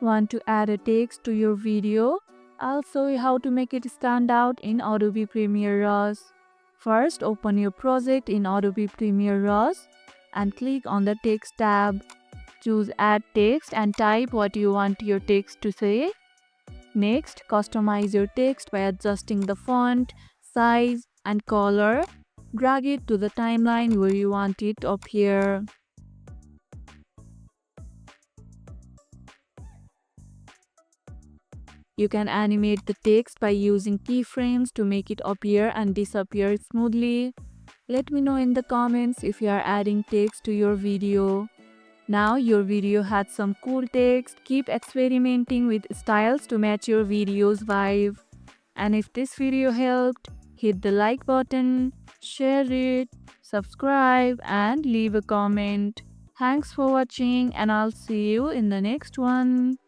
Want to add a text to your video? I'll show you how to make it stand out in Adobe Premiere Rush. First, open your project in Adobe Premiere Rush and click on the Text tab. Choose Add Text and type what you want your text to say. Next, customize your text by adjusting the font, size, and color. Drag it to the timeline where you want it to appear. You can animate the text by using keyframes to make it appear and disappear smoothly. Let me know in the comments if you are adding text to your video. Now your video has some cool text. Keep experimenting with styles to match your video's vibe. And if this video helped, hit the like button, share it, subscribe, and leave a comment. Thanks for watching, and I'll see you in the next one.